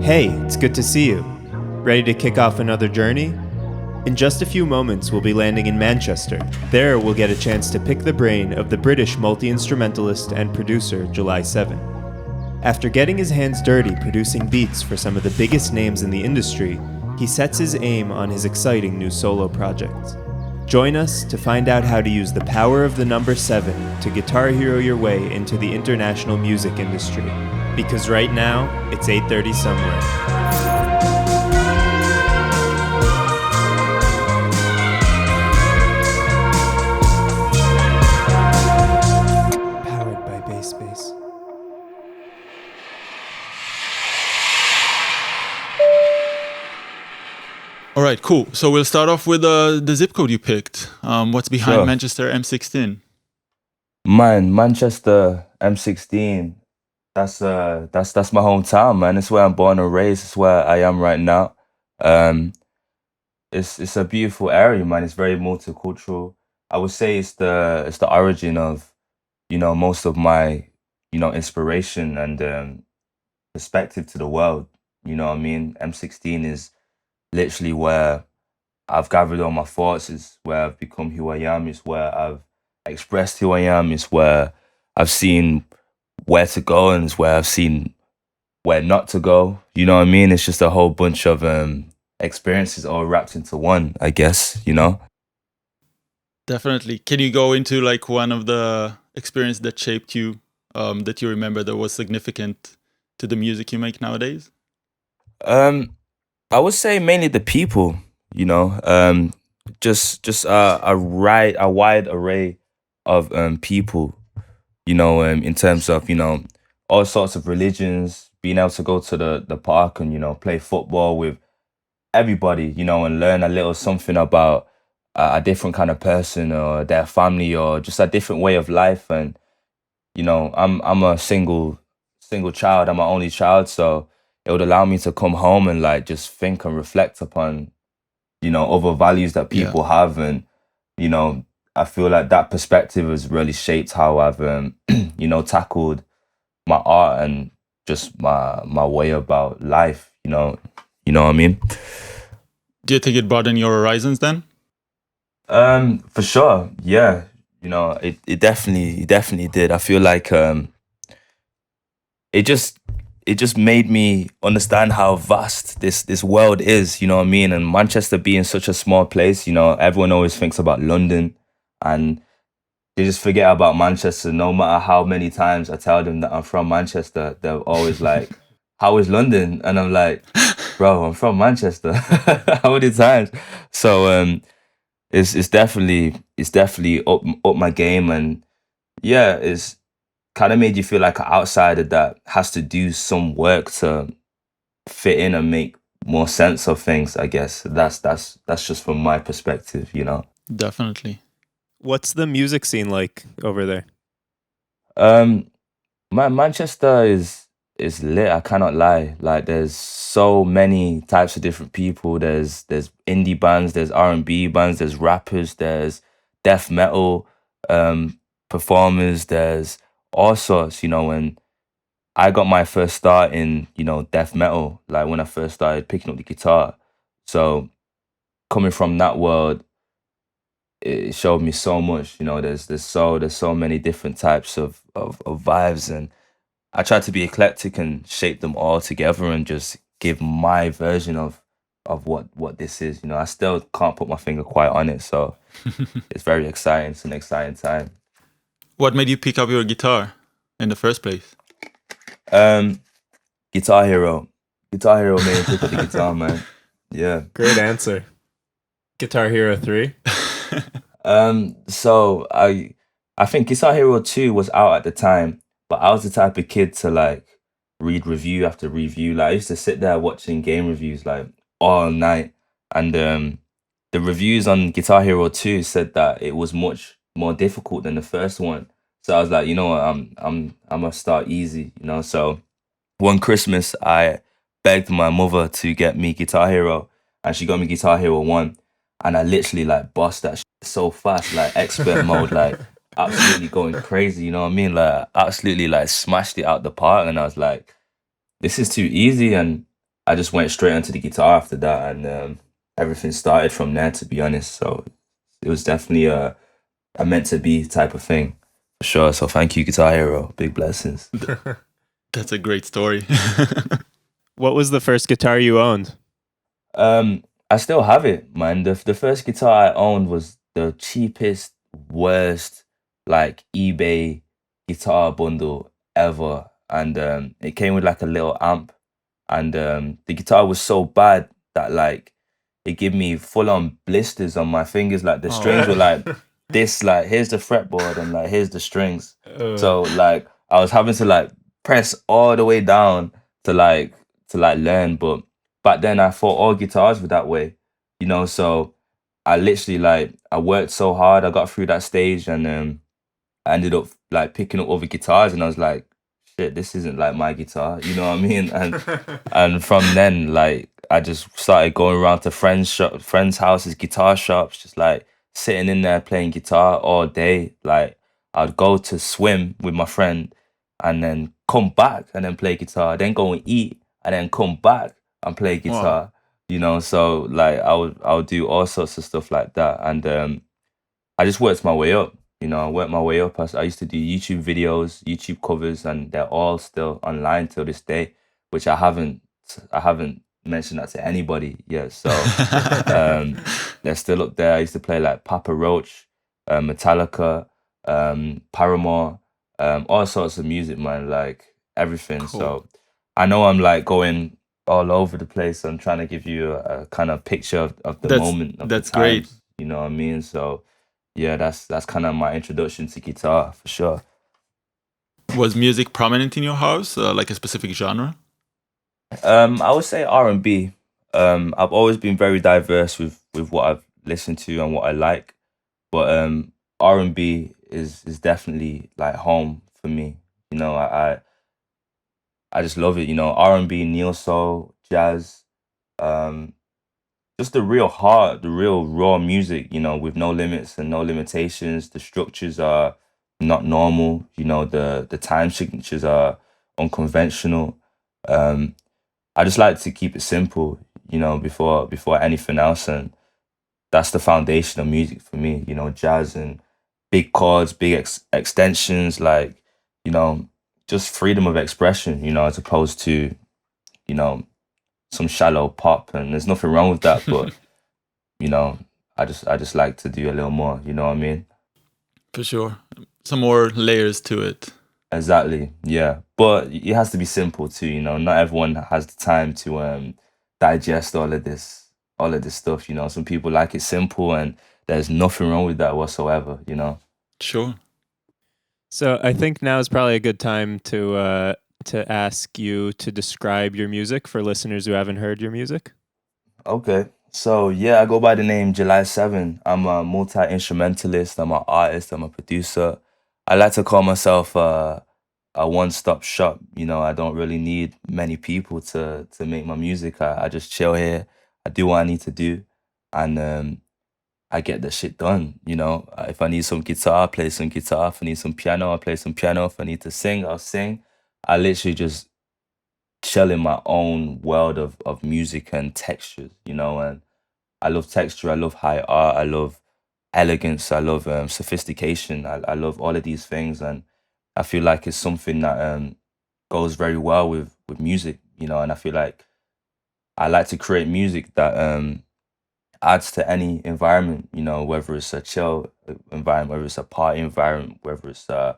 Hey, it's good to see you. Ready to kick off another journey? In just a few moments, we'll be landing in Manchester. There, we'll get a chance to pick the brain of the British multi-instrumentalist and producer July 7. After getting his hands dirty producing beats for some of the biggest names in the industry, he sets his aim on his exciting new solo project. Join us to find out how to use the power of the number 7 to guitar hero your way into the international music industry. Because right now, it's 8:30 somewhere. Powered by BASSBASE. All right, cool. So we'll start off with the zip code you picked. What's behind Sure. Manchester-M16? Man, Manchester M16. That's my hometown, man. It's where I'm born and raised. It's where I am right now. It's a beautiful area, man. It's very multicultural. I would say it's the origin of, most of my, inspiration and perspective to the world. You know what I mean? M16 is literally where I've gathered all my thoughts. It's where I've become who I am. It's where I've expressed who I am. It's where I've seen where to go, and it's where I've seen where not to go. You know what I mean? It's just a whole bunch of experiences all wrapped into one, I guess, Definitely. Can you go into like one of the experiences that shaped you, that you remember that was significant to the music you make nowadays? I would say mainly the people, just a wide array of people, in terms of, all sorts of religions, being able to go to the park and, play football with everybody, and learn a little something about a different kind of person or their family or just a different way of life. And, I'm a single child. I'm my only child. So it would allow me to come home and like just think and reflect upon, other values that Yeah. people have. And, I feel like that perspective has really shaped how I've, tackled my art and just my way about life, you know what I mean? Do you think it broadened your horizons then? For sure, yeah. It definitely did. I feel like it just made me understand how vast this world is, you know what I mean? And Manchester being such a small place, everyone always thinks about London and they just forget about Manchester. No matter how many times I tell them that I'm from Manchester, they're always like, how is London? And I'm like, bro, I'm from Manchester. How many times? So it's definitely up my game. And yeah, it's kind of made you feel like an outsider that has to do some work to fit in and make more sense of things, I guess. That's just from my perspective, Definitely. What's the music scene like over there? Manchester is lit, I cannot lie. Like there's so many types of different people. There's indie bands, there's R&B bands, there's rappers, there's death metal performers, there's all sorts, and I got my first start in, death metal, like when I first started picking up the guitar. So coming from that world, it showed me so much, there's so many different types of vibes, and I try to be eclectic and shape them all together and just give my version of what this is. I still can't put my finger quite on it, so it's very exciting. It's an exciting time. What made you pick up your guitar in the first place? Guitar Hero made me pick up the guitar, man. Yeah. Great answer. Guitar Hero 3? So I think Guitar Hero 2 was out at the time, but I was the type of kid to like read review after review. Like I used to sit there watching game reviews like all night, and the reviews on Guitar Hero 2 said that it was much more difficult than the first one. So I was like, you know what, I'm gonna start easy, So one Christmas I begged my mother to get me Guitar Hero, and she got me Guitar Hero 1, and I literally like bossed that shit so fast, like expert mode, like absolutely going crazy, you know what I mean? Like absolutely like smashed it out the park, and I was like, this is too easy. And I just went straight onto the guitar after that, and everything started from there, to be honest. So it was definitely a meant to be type of thing, for sure. So thank you, Guitar Hero. Big blessings. That's a great story. What was the first guitar you owned? I still have it, man. The first guitar I owned was the cheapest, worst, like eBay guitar bundle ever, and it came with like a little amp, and the guitar was so bad that like it gave me full on blisters on my fingers. Like the strings were like this, like here's the fretboard and like here's the strings. So like I was having to like press all the way down to learn, but back then I thought all guitars were that way, you know. So I literally like I worked so hard, I got through that stage, and I ended up like picking up other guitars, and I was like, shit, this isn't like my guitar, you know what I mean? And from then, like I just started going around to friends' houses, guitar shops, just like sitting in there playing guitar all day. Like I'd go to swim with my friend, and then come back and then play guitar, then go and eat, and then come back and play guitar. You know, so like I would do all sorts of stuff like that, and I just worked my way up. You know, I worked my way up. I used to do YouTube videos, YouTube covers, and they're all still online till this day, which I haven't mentioned that to anybody yet. So they're still up there. I used to play like Papa Roach, Metallica, Paramore, all sorts of music, man, like everything. Cool. So I know I'm like going all over the place. I'm trying to give you a kind of picture of the moment of that's the great. times, you know what I mean? So yeah, that's kind of my introduction to guitar, for sure. Was music prominent in your house, like a specific genre? I would say R&B. I've always been very diverse with what I've listened to and what I like, but R&B is definitely like home for me. You know, I just love it. You know, R&B, neo soul, jazz, um, just the real heart, the real raw music. You know, with no limits and no limitations. The structures are not normal. You know, the time signatures are unconventional. Um, I just like to keep it simple, you know, before anything else, and that's the foundation of music for me. You know, jazz and big chords, big extensions, like, you know, just freedom of expression. You know, as opposed to, you know, some shallow pop, and there's nothing wrong with that, but you know, I just like to do a little more. You know what I mean? For sure. Some more layers to it. Exactly, yeah. But it has to be simple too, you know. Not everyone has the time to digest all of this stuff, you know. Some people like it simple, and there's nothing wrong with that whatsoever, you know. Sure. So I think now is probably a good time to ask you to describe your music for listeners who haven't heard your music. Okay. So yeah, I go by the name July 7. I'm a multi-instrumentalist, I'm an artist, I'm a producer. I like to call myself a one-stop shop. You know, I don't really need many people to make my music. I just chill here. I do what I need to do, and I get the shit done. You know, if I need some guitar, I play some guitar. If I need some piano, I play some piano. If I need to sing, I'll sing. I literally just chill in my own world of music and textures, you know. And I love texture, I love high art, I love elegance, I love sophistication. I love all of these things, and I feel like it's something that goes very well with music, you know. And I feel like I like to create music that adds to any environment, you know, whether it's a chill environment, whether it's a party environment, whether it's a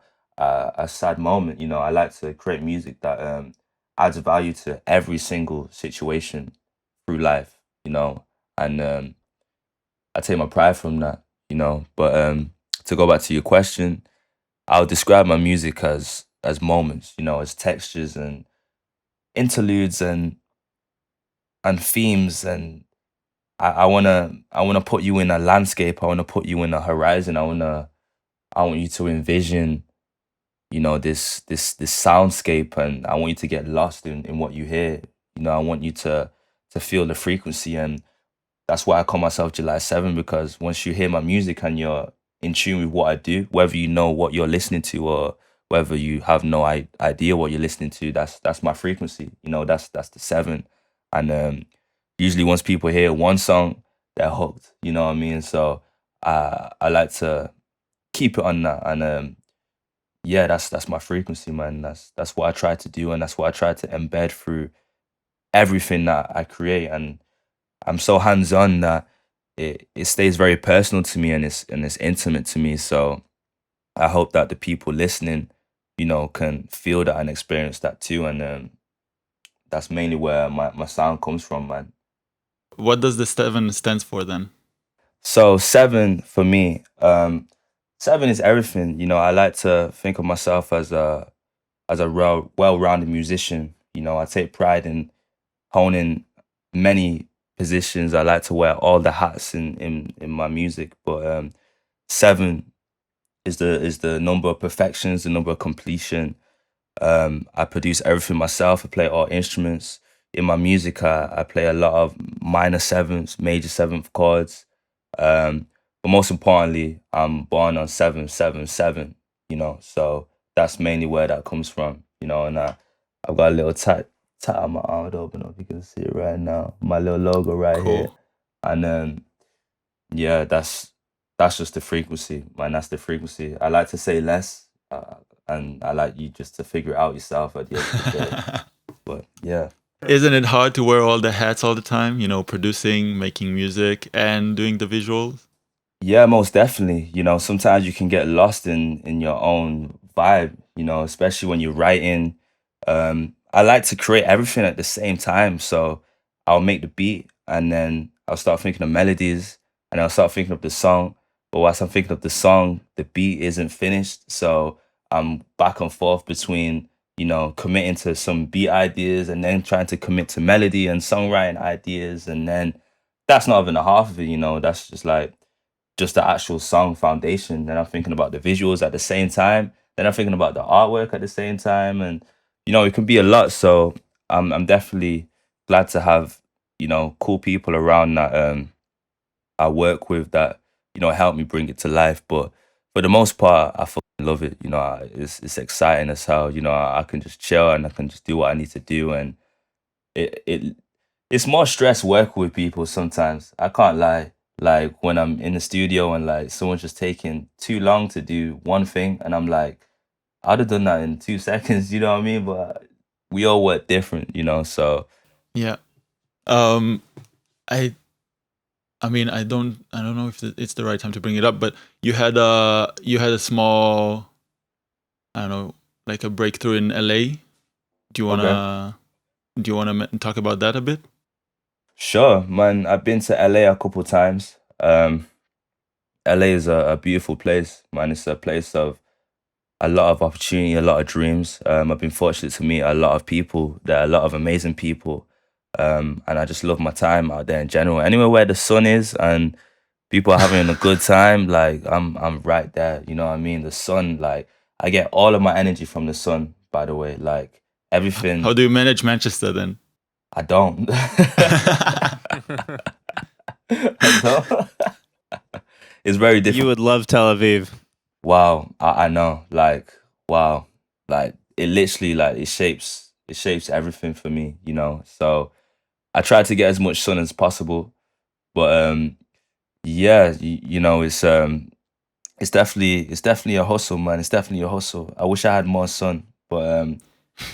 sad moment. You know, I like to create music that adds value to every single situation through life, you know. And I take my pride from that, you know. But to go back to your question, I'll describe my music as moments, you know, as textures and interludes and themes. And I wanna put you in a landscape. I wanna put you in a horizon. I want you to envision, you know, this soundscape, and I want you to get lost in what you hear. You know, I want you to feel the frequency, and that's why I call myself July 7, because once you hear my music and you're in tune with what I do, whether you know what you're listening to or whether you have no idea what you're listening to, that's my frequency. You know, that's the 7. And usually once people hear one song, they're hooked. You know what I mean? So I like to keep it on that. And yeah, that's my frequency, man. That's what I try to do, and that's what I try to embed through everything that I create. And I'm so hands on that it stays very personal to me, and it's intimate to me. So I hope that the people listening, can feel that and experience that too. And that's mainly where my sound comes from, man. What does the 7 stands for then? So 7 for me, 7 is everything. I like to think of myself as a well-rounded musician. I take pride in honing many positions. I like to wear all the hats in my music. But 7 is the number of perfections, the number of completion. I produce everything myself. I play all instruments. In my music, I play a lot of minor sevenths, major seventh chords. But most importantly, I'm born on 777, so that's mainly where that comes from, and I've got a little tat on my arm. I don't know if you can see it right now. My little logo right here. Cool. And yeah, that's just the frequency, man. That's the frequency. I like to say less, and I like you just to figure it out yourself at the end of the day. But yeah. Isn't it hard to wear all the hats all the time? Producing, making music, and doing the visuals? Yeah, most definitely. Sometimes you can get lost in your own vibe, especially when you're writing. I like to create everything at the same time. So I'll make the beat, and then I'll start thinking of melodies, and I'll start thinking of the song. But whilst I'm thinking of the song, the beat isn't finished. So I'm back and forth between, committing to some beat ideas and then trying to commit to melody and songwriting ideas. And then that's not even a half of it, that's just the actual song foundation. Then I'm thinking about the visuals at the same time. Then I'm thinking about the artwork at the same time, and it can be a lot. So I'm definitely glad to have cool people around that I work with that help me bring it to life. But for the most part, I fucking love it. It's exciting as hell. I can just chill and I can just do what I need to do, and it it's more stress working with people sometimes. I can't lie. Like when I'm in the studio and like someone's just taking too long to do one thing, and I'm like, I'd have done that in 2 seconds. You know what I mean? But we all work different, So Yeah. I I mean, I don't know if it's the right time to bring it up, but you had a small, I don't know, like a breakthrough in LA. Do you okay, wanna do you wanna talk about that a bit? sure, man. I've been to LA a couple times. LA is a beautiful place, man. It's a place of a lot of opportunity, a lot of dreams. I've been fortunate to meet a lot of people. There are a lot of amazing people, and I just love my time out there in general. Anywhere where the sun is and people are having a good time, like I'm right there. You know what I mean? The sun, like I get all of my energy from the sun. By the way, like How everything, do you manage Manchester then? I don't. I don't. It's very You difficult. would love Tel Aviv. Wow, I know. Like, wow. Like it literally like it shapes everything for me, So I try to get as much sun as possible. But yeah, it's definitely a hustle, man. It's definitely a hustle. I wish I had more sun, but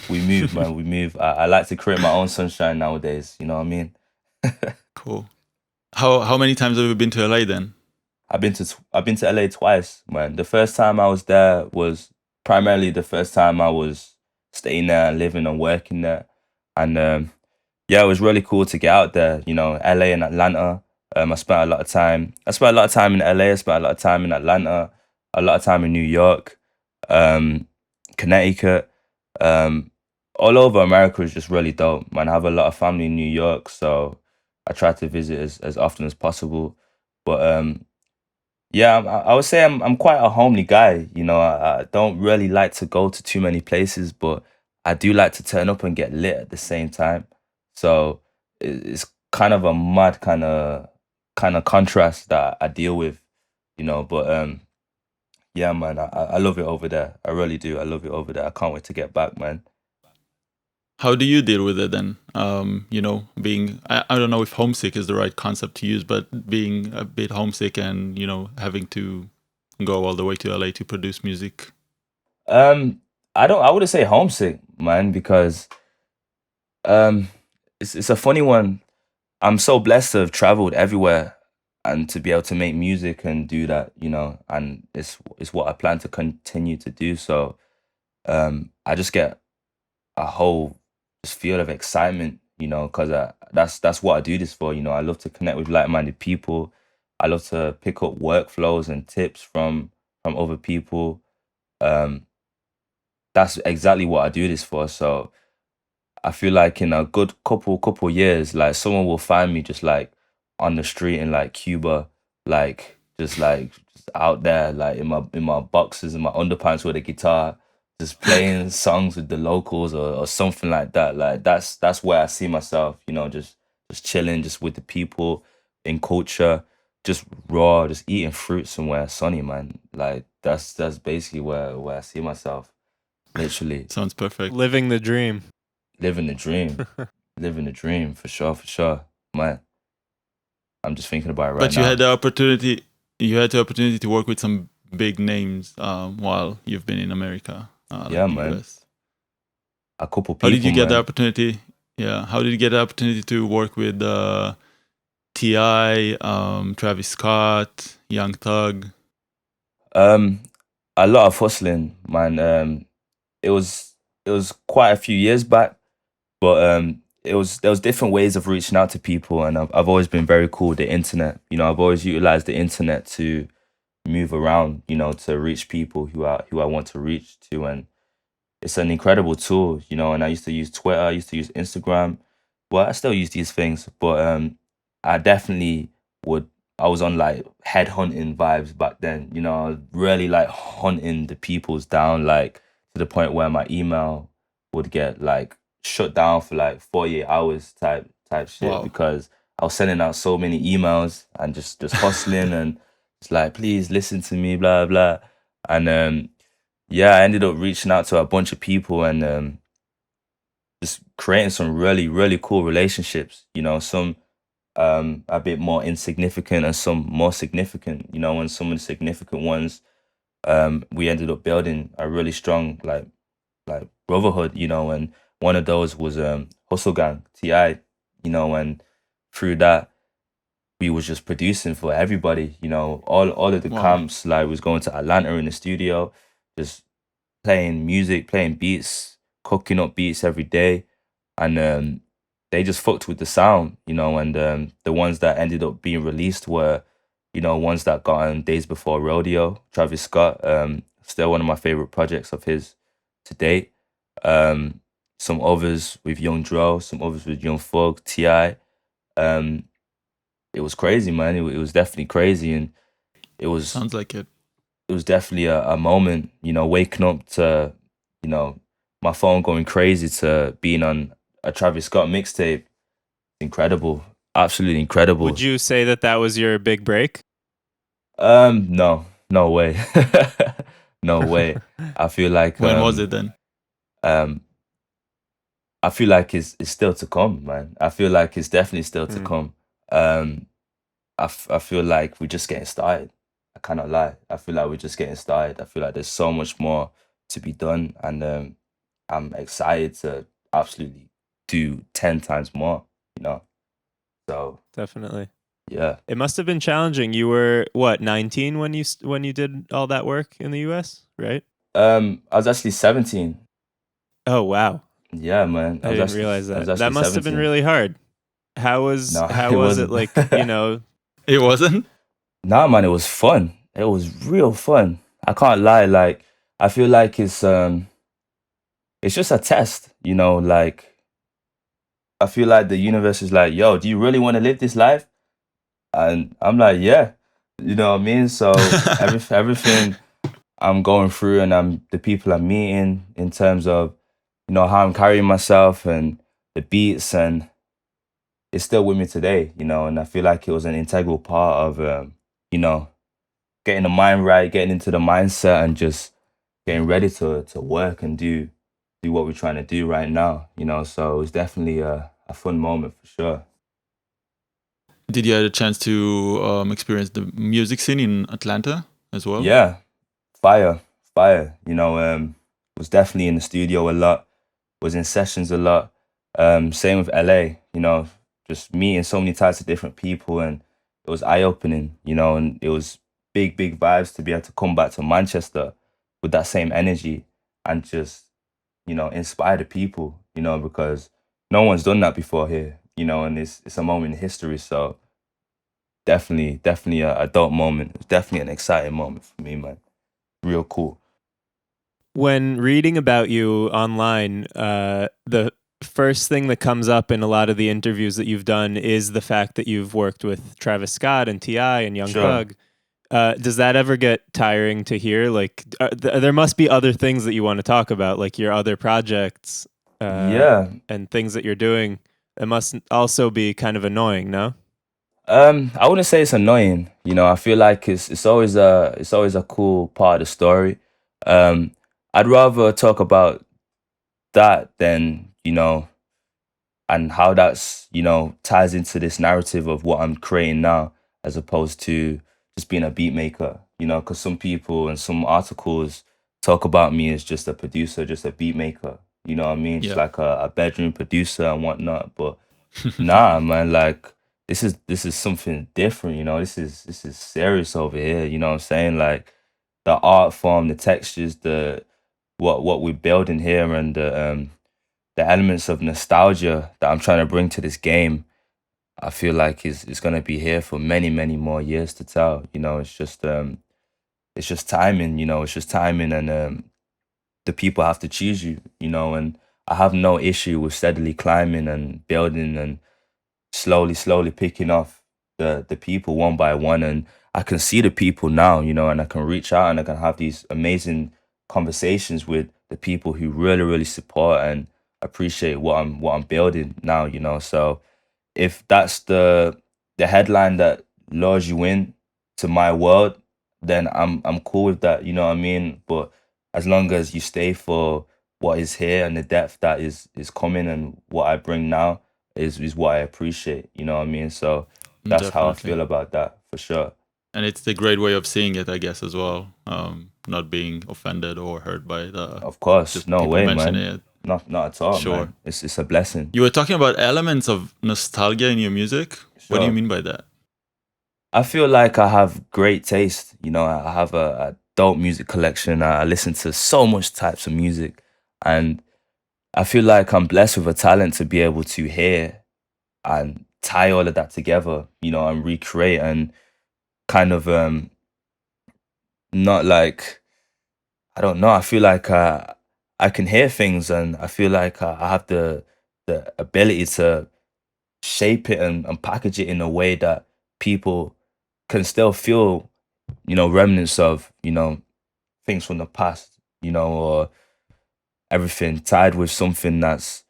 we move, man. We move. I like to create my own sunshine nowadays, you know what I mean? Cool. How many times have you been to LA then? I've been to LA twice, man. The first time I was there was primarily the first time I was staying there, living and working there, and yeah, it was really cool to get out there. LA and Atlanta. I spent a lot of time. I spent a lot of time in LA. I spent a lot of time in Atlanta. A lot of time in New York, um, Connecticut. Um, all over America is just really dope, man. I have a lot of family in New York, so I try to visit as often as possible. But yeah, I would say I'm quite a homely guy. I don't really like to go to too many places, but I do like to turn up and get lit at the same time. So it's kind of a mad kind of contrast that I deal with, But yeah, man, I love it over there. I really do. I love it over there. I can't wait to get back, man. How do you deal with it then? Being I don't know if homesick is the right concept to use, but being a bit homesick and having to go all the way to LA to produce music. I wouldn't say homesick, man, because um, it's a funny one. I'm so blessed to have traveled everywhere and to be able to make music and do that, and it's what I plan to continue to do. So I just get a whole just feel of excitement, because that's what I do this for. I love to connect with like-minded people. I love to pick up workflows and tips from other people. Um, that's exactly what I do this for. So I feel like in a good couple years, like someone will find me just like on the street in like Cuba, just out there, like in my boxes and my underpants with a guitar, just playing songs with the locals or something like that. Like that's where I see myself, just chilling, just with the people in culture, just raw, just eating fruit somewhere sunny, man. Like that's basically where I see myself, literally. Sounds perfect. Living the dream. Living the dream. Living the dream, for sure. Man, I'm just thinking about it right But you now. had the opportunity. You had the opportunity to work with some big names while you've been in America. Yeah, in the man. US. A couple people, How did you get the man. opportunity? Yeah, how did you get the opportunity to work with Ti, Travis Scott, Young Thug? A lot of hustling, man. It was quite a few years back, but there was different ways of reaching out to people, and I've always been very cool with the internet. I've always utilized the internet to move around, to reach people who I want to reach to, and it's an incredible tool, and I used to use Twitter, I used to use Instagram. Well, I still use these things, but I definitely would I was on like headhunting vibes back then, I was really like hunting the peoples down, like to the point where my email would get like shut down for like 48 hours type shit, Wow. because I was sending out so many emails and just hustling and it's like, please listen to me, blah blah. And yeah, I ended up reaching out to a bunch of people and just creating some really, really cool relationships. Some a bit more insignificant and some more significant. And some of the significant ones, we ended up building a really strong like brotherhood. And one of those was Hustle Gang Ti. And through that we was just producing for everybody. All of the Wow. camps, like was going to Atlanta in the studio, just playing music, playing beats, cooking up beats every day, and they just fucked with the sound, and the ones that ended up being released were, ones that got on Days Before Rodeo, Travis Scott, still one of my favorite projects of his to date. Some others with Young Dro, some others with Young Thug, Ti. It was crazy, man. It was definitely crazy, and it was Sounds like it. it was definitely a moment, waking up to, my phone going crazy to being on a Travis Scott mixtape. Incredible. Absolutely incredible. Would you say that was your big break? No way. No way. I feel like When was it then? I feel like it's still to come, man. I feel like it's definitely still to come. I feel like we're just getting started. I cannot lie. I feel like we're just getting started. I feel like there's so much more to be done, and I'm excited to absolutely do 10 times more. So Definitely. yeah. It must have been challenging. You were what, 19 when you did all that work in the US, right? I was actually 17. Oh wow. Yeah, man. I didn't realize I was that. actually That must have been 17. really hard. How was No, how it was it wasn't. like, It wasn't? Nah, man, it was fun. It was real fun. I can't lie. Like, I feel like it's just a test, like I feel like the universe is like, yo, do you really want to live this life? And I'm like, yeah. You know what I mean? So everything I'm going through and the people I'm meeting in terms of, how I'm carrying myself and the beats, and it's still with me today, and I feel like it was an integral part of, getting the mind right, getting into the mindset and just getting ready to work and do do what we're trying to do right now, you know. So it was definitely a fun moment for sure. Did you have a chance to experience the music scene in Atlanta as well? Yeah, fire. You know, was definitely in the studio a lot, was in sessions a lot. Same with LA, you know, just meeting so many types of different people, and it was eye opening, you know, and it was big vibes to be able to come back to Manchester with that same energy and just, you know, inspire the people, you know, because no one's done that before here, you know, and it's a moment in history. So definitely a dope moment. It's definitely an exciting moment for me, man. Real cool. When reading about you online, the first thing that comes up in a lot of the interviews that you've done is the fact that you've worked with Travis Scott and T.I. and Young Sure. Thug. Does that ever get tiring to hear? Like, there must be other things that you want to talk about, like your other projects Yeah. and things that you're doing. It must also be kind of annoying, no? I wouldn't say it's annoying. You know, I feel like it's always a cool part of the story. Um, I'd rather talk about that than, you know, and how that's, you know, ties into this narrative of what I'm creating now, as opposed to just being a beat maker. You know, because some people and some articles talk about me as just a producer, just a beat maker. You know what I mean? Just Yeah. like a bedroom producer and whatnot. But nah, man, like this is something different, you know. This is serious over here, you know what I'm saying? Like the art form, the textures, the what we're building here, and the elements of nostalgia that I'm trying to bring to this game, I feel like is gonna be here for many more years to tell. You know, it's just timing, you know, it's just timing, and the people have to choose you, you know, and I have no issue with steadily climbing and building and slowly picking off the people one by one, and I can see the people now, you know, and I can reach out and I can have these amazing conversations with the people who really support and appreciate what I'm building now, you know. So if that's the headline that lures you in to my world, then I'm cool with that, you know what I mean? But as long as you stay for what is here and the depth that is coming, and what I bring now is what I appreciate, you know what I mean? So that's how I Definitely. feel about that for sure. And it's the great way of seeing it, I guess, as well. Not being offended or hurt by the Of course, just no people way, mentioning man. it. Not at all, Sure. man. It's a blessing. You were talking about elements of nostalgia in your music. What do you Sure. mean by that? I feel like I have great taste. You know, I have a dope music collection. I listen to so much types of music, and I feel like I'm blessed with a talent to be able to hear and tie all of that together, you know, and recreate and kind of not like, I don't know. I feel like I can hear things, and I feel like I have the ability to shape it and package it in a way that people can still feel, you know, remnants of, you know, things from the past, you know, or everything tied with something that's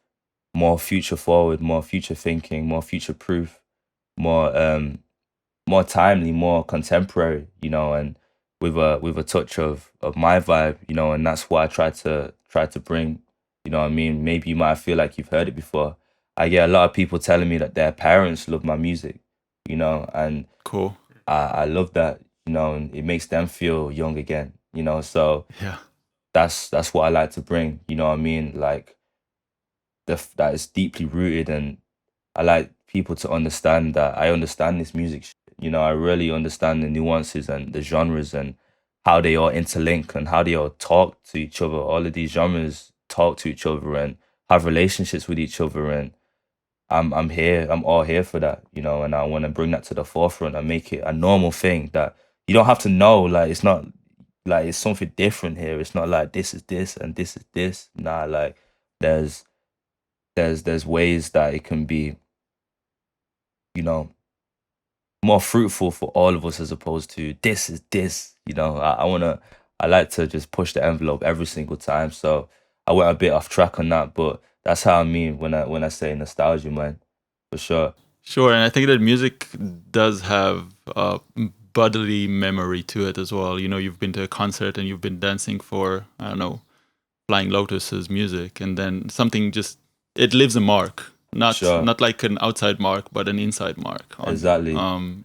more future forward, more future thinking, more future proof, more more timely, more contemporary, you know, and with a touch of my vibe, you know, and that's what I try to bring, you know what I mean? Maybe you might feel like you've heard it before. I get a lot of people telling me that their parents love my music, you know, and Cool. I love that, you know, and it makes them feel young again, you know. So Yeah. that's what I like to bring, you know what I mean? Like that is deeply rooted, and I like people to understand that I understand this music shit. You know, I really understand the nuances and the genres and how they all interlink and how they all talk to each other. All of these genres talk to each other and have relationships with each other, and I'm here. I'm all here for that, you know, and I want to bring that to the forefront and make it a normal thing that you don't have to know. Like it's not like it's something different here. It's not like this is this and this is this. Nah, like there's there's ways that it can be, you know, more fruitful for all of us, as opposed to this is this. You know, I like to just push the envelope every single time. So I went a bit off track on that, but that's how I mean when I say nostalgia, man, for sure. Sure. And I think that music does have bodily memory to it as well. You know, you've been to a concert and you've been dancing for, I don't know, Flying Lotus's music, and then something just it leaves a mark, not like an outside mark, but an inside mark. Exactly. And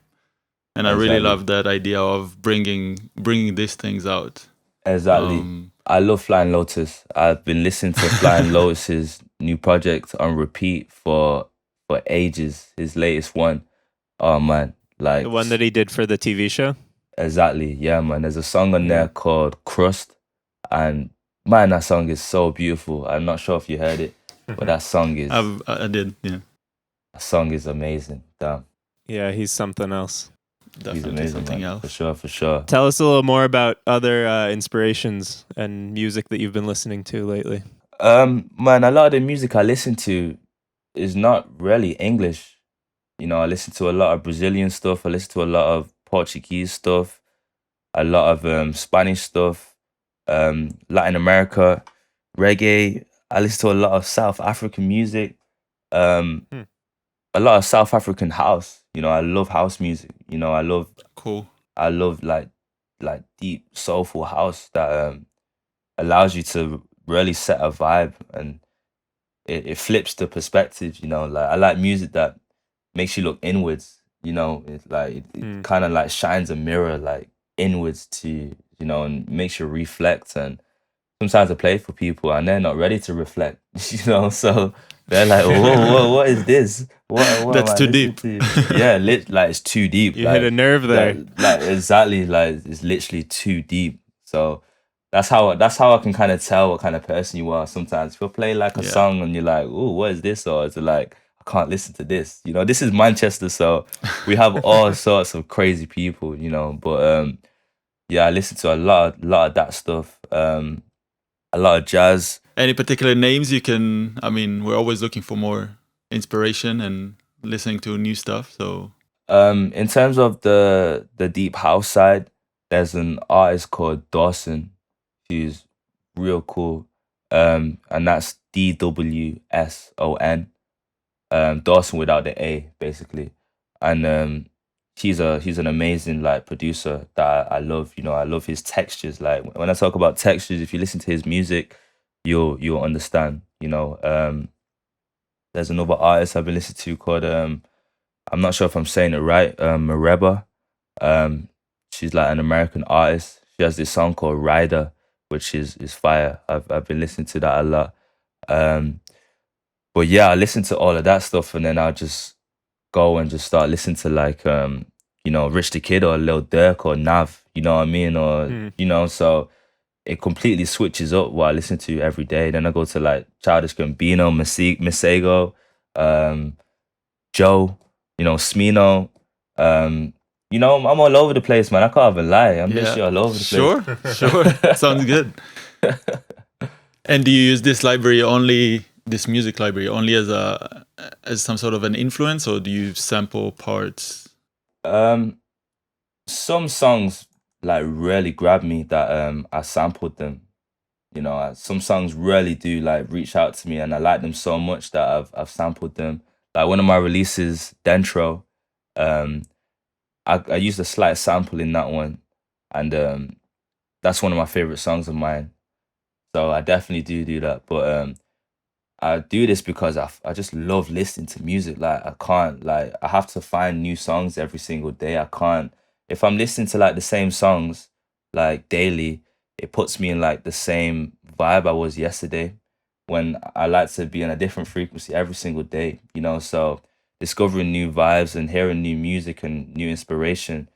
I really love that idea of bringing these things out. Exactly. I love Flying Lotus. I've been listening to Flying Lotus's new project on repeat for ages. His latest one. Oh man, like The one that he did for the TV show? Exactly. Yeah, man. There's a song on there called Crust, and man, that song is so beautiful. I'm not sure if you heard it, but that song is I did, yeah. That song is amazing. Damn. Yeah, he's something else. Definitely He's amazing, something man. else. For sure. Tell us a little more about other inspirations and music that you've been listening to lately. Man, a lot of the music I listen to is not really English. You know, I listen to a lot of Brazilian stuff. I listen to a lot of Portuguese stuff, a lot of Spanish stuff, Latin America, reggae. I listen to a lot of South African music, a lot of South African house. You know, I love house music. You know, I love like deep soulful house that allows you to really set a vibe, and it flips the perspective. You know, like I like music that makes you look inwards. You know, it's like it kind of like shines a mirror like inwards to you, you know, and makes you reflect. And sometimes I play for people and they're not ready to reflect, you know, so they're like, whoa, what is this? What That's too deep. Yeah, like it's too deep. You like, hit a nerve there. Like exactly, like it's literally too deep. So that's how I can kind of tell what kind of person you are. Sometimes if you play like a song and you're like, oh, what is this? Or it's like, I can't listen to this. You know, this is Manchester, so we have all sorts of crazy people, you know. But yeah, I listen to a lot of that stuff. A lot of jazz. Any particular names you can? I mean, we're always looking for more inspiration and listening to new stuff. So, in terms of the deep house side, there's an artist called Dawson. He's real cool, and that's DWSON. Dawson without the A, basically, and he's an amazing like producer that I love. You know, I love his textures. Like when I talk about textures, if you listen to his music, you'll understand. You know, there's another artist I've been listening to called I'm not sure if I'm saying it right, Mareba. She's like an American artist. She has this song called Rider, which is fire. I've been listening to that a lot. But yeah, I listen to all of that stuff, and then I'll just go and just start listening to like you know, Rich the Kid or Lil Durk or Nav, you know what I mean? Or you know, so it completely switches up what I listen to every day. Then I go to like Childish Gambino, Masego, Joe, you know, Smino. You know, I'm all over the place, man. I can't even lie. I'm literally all over the place. Sure. Sounds good. And do you use this music library only as some sort of an influence, or do you sample parts? Some songs like really grab me that I sampled them. You know, some songs really do like reach out to me, and I like them so much that I've sampled them. Like one of my releases, Dentro, I used a slight sample in that one, and that's one of my favorite songs of mine. So I definitely do that. But I do this because I just love listening to music. Like I have to find new songs every single day. I can't, if I'm listening to like the same songs like daily, it puts me in like the same vibe I was yesterday, when I like to be on a different frequency every single day, you know. So discovering new vibes and hearing new music and new inspiration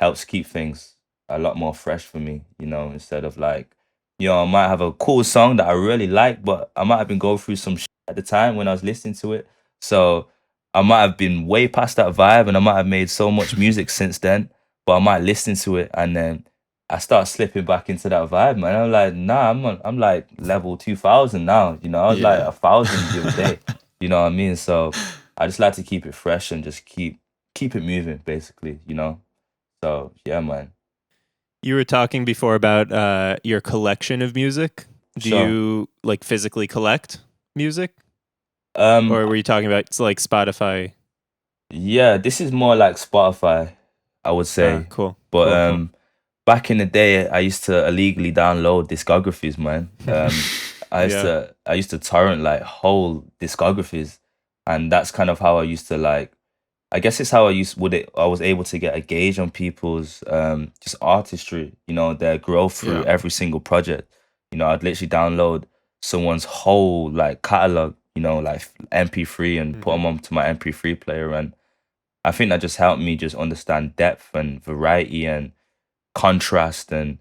helps keep things a lot more fresh for me, you know, instead of like, you know, I might have a cool song that I really like, but I might have been going through some shit at the time when I was listening to it. So I might have been way past that vibe, and I might have made so much music since then, but I might listen to it and then I start slipping back into that vibe, man. I'm like, nah, I'm like level 2000 now, you know. I was like 1000 the other day, you know what I mean? So I just like to keep it fresh and just keep it moving, basically, you know. So yeah, man. You were talking before about your collection of music. Do you like physically collect music? Or were you talking about like Spotify? Yeah, this is more like Spotify, I would say. Cool. But cool. back in the day, I used to illegally download discographies, man. I used to torrent like whole discographies, and that's kind of how I used to like. I guess it's how I was able to get a gauge on people's just artistry, their growth through Yeah. every single project. I'd literally download someone's whole like catalog, like MP3 and put them onto my MP3 player, and I think that just helped me just understand depth and variety and contrast and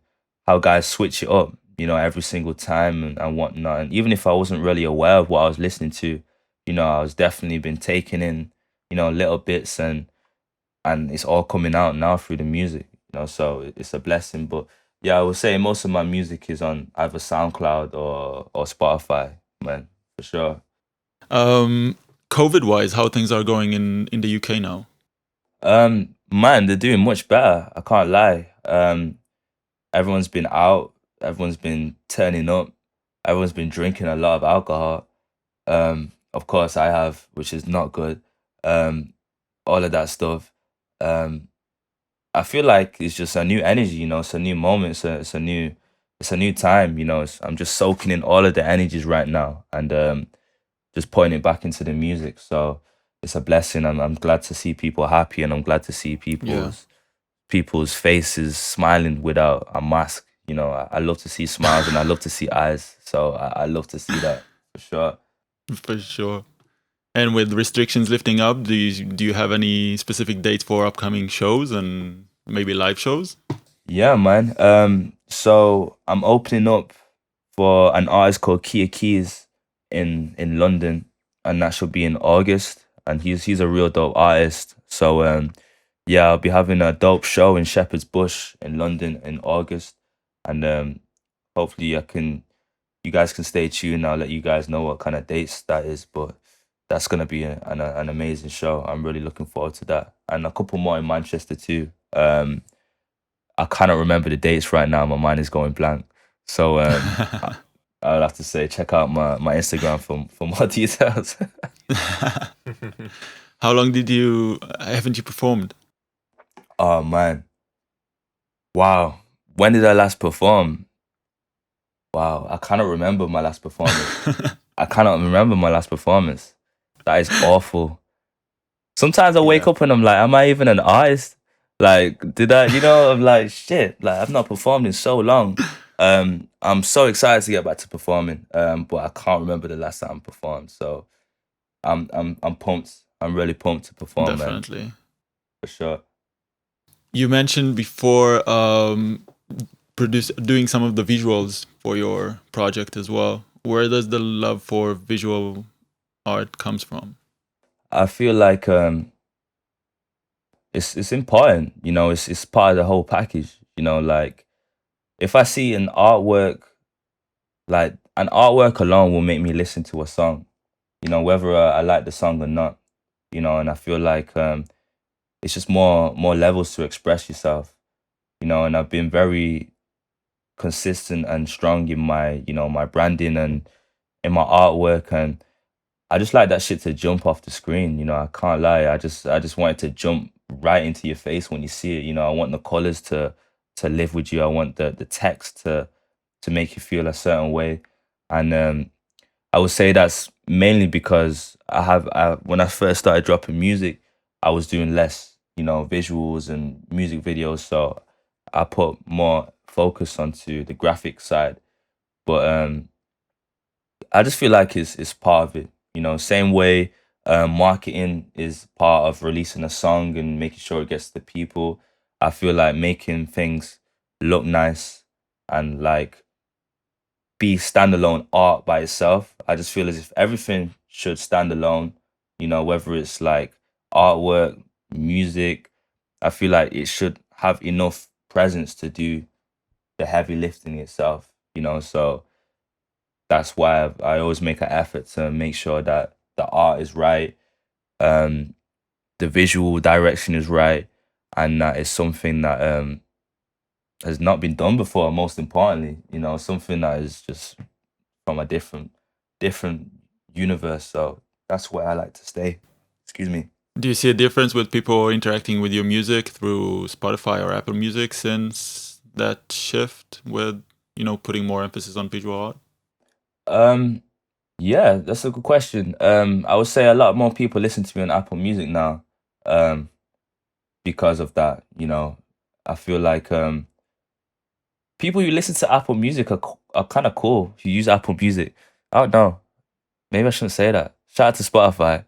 how guys switch it up, every single time and whatnot. And even if I wasn't really aware of what I was listening to, I was definitely been taking in, little bits and it's all coming out now through the music, so it's a blessing. But yeah, I would say most of my music is on either SoundCloud or Spotify, man, for sure. COVID wise, how things are going in the UK now? Man, they're doing much better. I can't lie. Everyone's been out. Everyone's been turning up. Everyone's been drinking a lot of alcohol. Of course, I have, which is not good. All of that stuff. I feel like it's just a new energy. It's a new moment. It's a new time. I'm just soaking in all of the energies right now and just putting it back into the music. So it's a blessing. I'm glad to see people happy, and I'm glad to see people's faces smiling without a mask. I love to see smiles and I love to see eyes. So I love to see that for sure. For sure. And with restrictions lifting up, do you have any specific dates for upcoming shows and maybe live shows? Yeah, man. So I'm opening up for an artist called Kia Keys in London, and that should be in August. And he's a real dope artist. So yeah, I'll be having a dope show in Shepherd's Bush in London in August, and hopefully you guys can stay tuned. I'll let you guys know what kind of dates that is, but that's gonna be an amazing show. I'm really looking forward to that, and a couple more in Manchester too. I cannot remember the dates right now. My mind is going blank. So I'll have to say check out my Instagram for more details. How long haven't you performed? Oh man, wow. When did I last perform? Wow, I cannot remember my last performance. I cannot remember my last performance. That is awful. Sometimes I wake up and I'm like, am I even an artist? Like, did I, I'm like, shit, like I've not performed in so long. I'm so excited to get back to performing, but I can't remember the last time I performed. So I'm pumped. I'm really pumped to perform, Definitely. man. For sure. You mentioned before doing some of the visuals for your project as well. Where does the love for visual art comes from? I feel like it's important, it's part of the whole package, like if I see an artwork, like an artwork alone will make me listen to a song, whether I like the song or not, and I feel like it's just more levels to express yourself, and I've been very consistent and strong in my, my branding and in my artwork, and I just like that shit to jump off the screen, I can't lie. I just want it to jump right into your face when you see it, I want the colors to live with you. I want the text to make you feel a certain way. And I would say that's mainly because when I first started dropping music, I was doing less, visuals and music videos. So I put more focus onto the graphic side. But I just feel like it's part of it. Same way marketing is part of releasing a song and making sure it gets to people. I feel like making things look nice and like be standalone art by itself. I just feel as if everything should stand alone, whether it's like artwork, music. I feel like it should have enough presence to do the heavy lifting itself, so that's why I always make an effort to make sure that the art is right, the visual direction is right, and that is something that has not been done before. Most importantly, something that is just from a different universe. So that's where I like to stay. Excuse me. Do you see a difference with people interacting with your music through Spotify or Apple Music since that shift with, putting more emphasis on visual art? Yeah, that's a good question. I would say a lot more people listen to me on Apple Music now, um, because of that. I feel like people who listen to Apple Music are kind of cool. Who use Apple Music, I don't know. Maybe I shouldn't say that. Shout out to Spotify,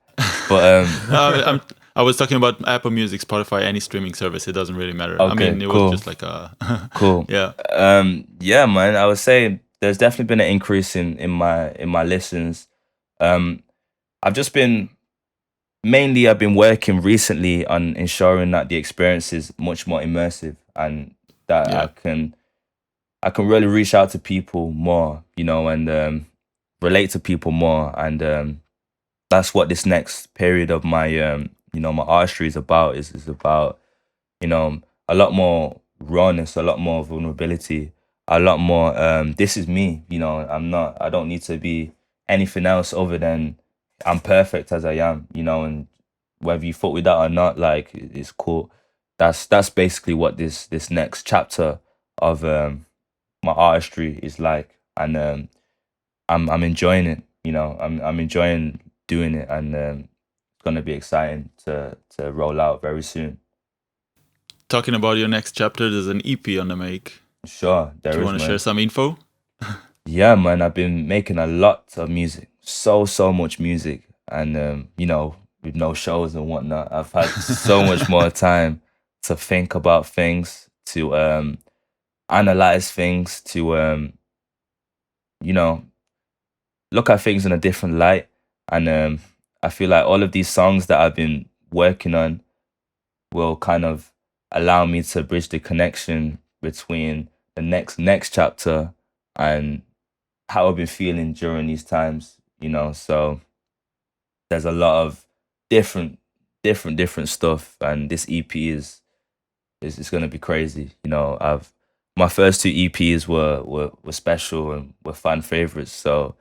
but I was talking about Apple Music, Spotify, any streaming service. It doesn't really matter. I okay, mean, it was cool, just like a cool. yeah. Yeah, man. I would say there's definitely been an increase in my listens. I've just been mainly I've been working recently on ensuring that the experience is much more immersive and that Yeah. I can really reach out to people more, and relate to people more, and that's what this next period of my artistry is about. Is about a lot more rawness, a lot more vulnerability, a lot more. This is me. I don't need to be anything else other than I'm perfect as I am. And whether you fuck with that or not, like it's cool. That's basically what this next chapter of my artistry is like, and I'm enjoying it. I'm enjoying doing it, and it's gonna be exciting to roll out very soon. Talking about your next chapter, there's an EP on the make. Sure, Do there you is, want to man. share some info? Yeah, man. I've been making a lot of music, so much music, and with no shows and whatnot, I've had so much more time to think about things, to analyze things, to you know look at things in a different light, and I feel like all of these songs that I've been working on will kind of allow me to bridge the connection between the next chapter and how I've been feeling during these times. So there's a lot of different stuff, and this EP is gonna be crazy. I've my first two EPs were special and were fan favorites, so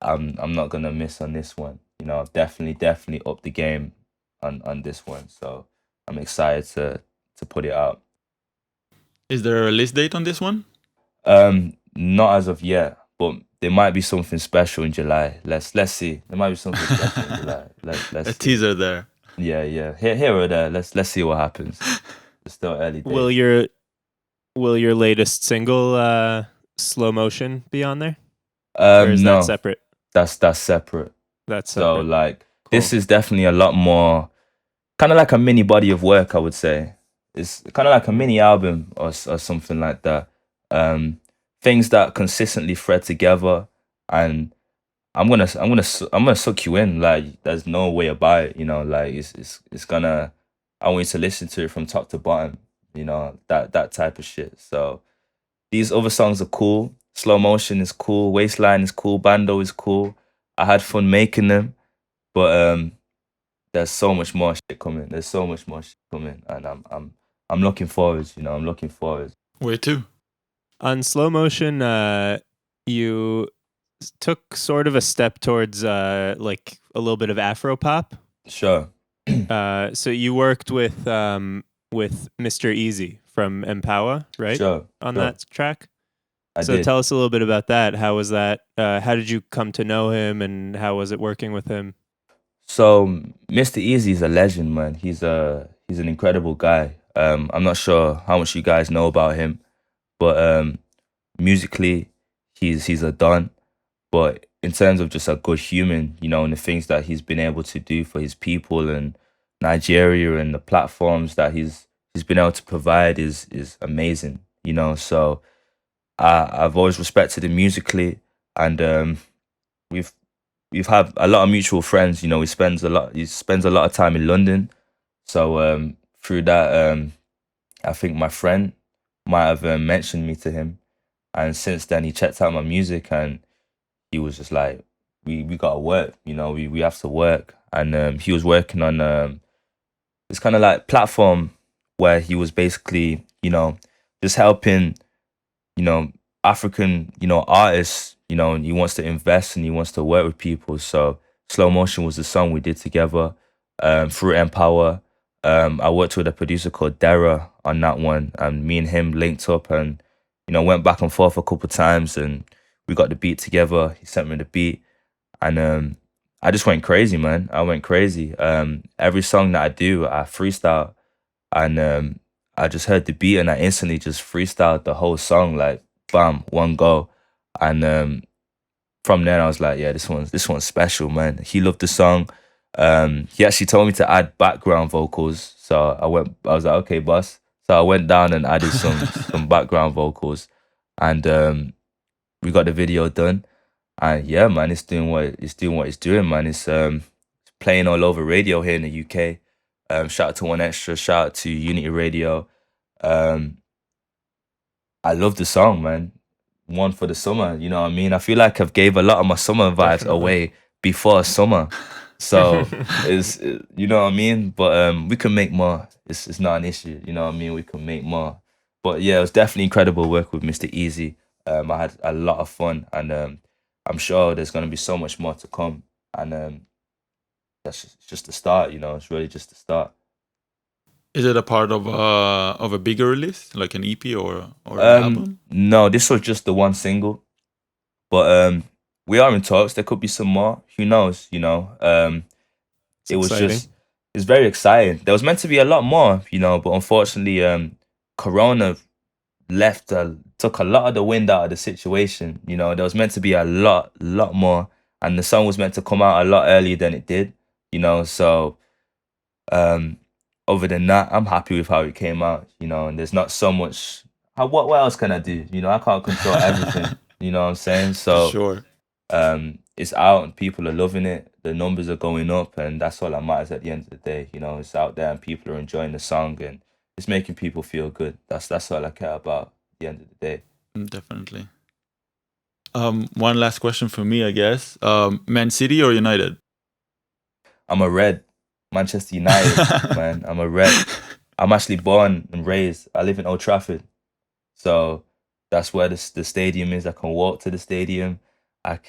I'm not gonna miss on this one. I've definitely upped the game on this one, so I'm excited to put it out. Is there a release date on this one? Not as of yet, but there might be something special in July. Let's see. There might be something special in July. Let's A see. teaser there. Yeah. Here or there. Let's see what happens. It's still early days. Will your latest single Slow Motion be on there? Or is No, that separate? that's separate. That's So separate. like Cool. this is definitely a lot more, kind of like a mini body of work, I would say. It's kind of like a mini album or something like that. Things that consistently thread together, and I'm gonna suck you in. Like there's no way about it. Like it's gonna. I want you to listen to it from top to bottom. That type of shit. So these other songs are cool. Slow Motion is cool. Waistline is cool. Bando is cool. I had fun making them, but there's so much more shit coming. There's so much more shit coming, and I'm looking forward. I'm looking forward. Where to? On Slow Motion, you took sort of a step towards like a little bit of Afro pop. Sure. So you worked with Mr. Easy from Empower, right? Sure. On sure. that track. I So did. tell us a little bit about that. How was that? How did you come to know him, and how was it working with him? So Mr. Easy is a legend, man. He's an incredible guy. I'm not sure how much you guys know about him, but musically, he's a don. But in terms of just a good human, and the things that he's been able to do for his people and Nigeria and the platforms that he's been able to provide is amazing. So I've always respected him musically, and we've had a lot of mutual friends. He spends a lot of time in London, so through that, I think my friend might have mentioned me to him, and since then he checked out my music and he was just like, we gotta work, we have to work. And he was working on this kind of like platform where he was basically, just helping, African, artists, and he wants to invest and he wants to work with people. So Slow Motion was the song we did together through Empower. I worked with a producer called Dara on that one, and me and him linked up and, went back and forth a couple times, and we got the beat together. He sent me the beat, and I just went crazy, man. I went crazy. Every song that I do, I freestyle, and I just heard the beat and I instantly just freestyled the whole song, like bam, one go, and from then I was like, yeah, this one's special, man. He loved the song. He actually told me to add background vocals, so I was like, okay, boss. So I went down and added some background vocals, and we got the video done. And yeah, man, it's doing what it's doing, man. It's playing all over radio here in the UK. Shout out to One Extra, shout out to Unity Radio. I love the song, man. One for the summer, you know what I mean? I feel like I've gave a lot of my summer vibes away before summer. So it's, you know what I mean? But we can make more. It's not an issue, you know what I mean? We can make more. But yeah, it was definitely incredible work with Mr. Easy. I had a lot of fun, and I'm sure there's going to be so much more to come. And that's just the start, you know? It's really just the start. Is it a part of a bigger release, like an EP or an album? No, this was just the one single. But we are in talks. There could be some more. Who knows? You know, it's very exciting. There was meant to be a lot more, you know, but unfortunately, Corona took a lot of the wind out of the situation. You know, there was meant to be a lot more, and the song was meant to come out a lot earlier than it did. You know, so other than that, I'm happy with how it came out. You know, and there's not so much. What else can I do? You know, I can't control everything. You know what I'm saying? So sure. It's out and people are loving it. The numbers are going up, and that's all that matters at the end of the day. You know, it's out there and people are enjoying the song, and it's making people feel good. That's all I care about at the end of the day. Definitely. One last question for me, I guess. Man City or United? I'm a Red. Manchester United, man. I'm a Red. I'm actually born and raised. I live in Old Trafford. So that's where the stadium is. I can walk to the stadium. I'll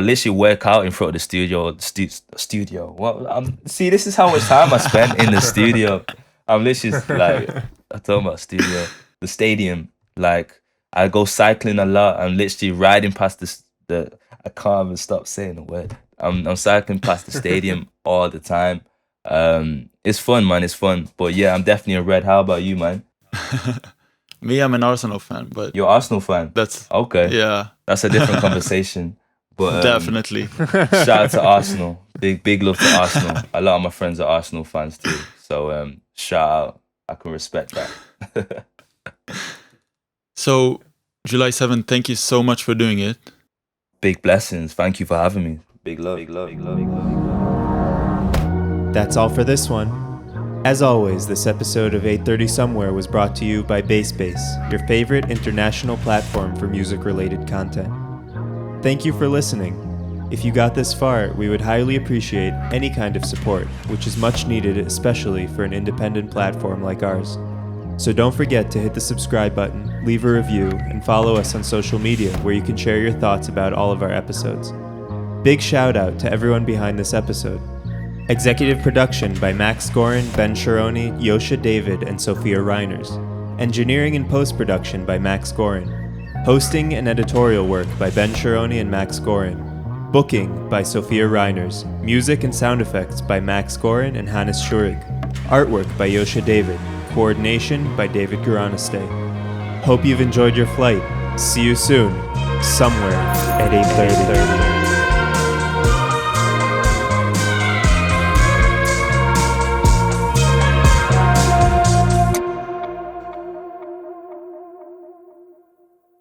literally work out in front of the studio. Studio. Well, see, this is how much time I spent in the studio. I'm literally like, I'm talking about studio. The stadium. Like, I go cycling a lot. I'm literally riding past I can't even stop saying the word. I'm cycling past the stadium all the time. It's fun, man. It's fun. But yeah, I'm definitely a Red. How about you, man? Me, I'm an Arsenal fan, but you're an Arsenal fan. That's okay. Yeah, that's a different conversation. But definitely. Shout out to Arsenal. Big love to Arsenal. A lot of my friends are Arsenal fans too. So shout out. I can respect that. So July 7th, thank you so much for doing it. Big blessings. Thank you for having me. Big love, big love, big love, big love. That's all for this one. As always, this episode of 830 Somewhere was brought to you by BASSBASE, your favorite international platform for music-related content. Thank you for listening. If you got this far, we would highly appreciate any kind of support, which is much needed, especially for an independent platform like ours. So don't forget to hit the subscribe button, leave a review, and follow us on social media where you can share your thoughts about all of our episodes. Big shout out to everyone behind this episode. Executive production by Max Goren, Ben Sharoni, Joscha David, and Sophia Reiners. Engineering and post-production by Max Goren. Hosting and editorial work by Ben Sharoni and Max Goren. Booking by Sophia Reiners. Music and sound effects by Max Goren and Hannes Schurig. Artwork by Joscha David. Coordination by David Garaniste. Hope you've enjoyed your flight. See you soon, somewhere at 8:30.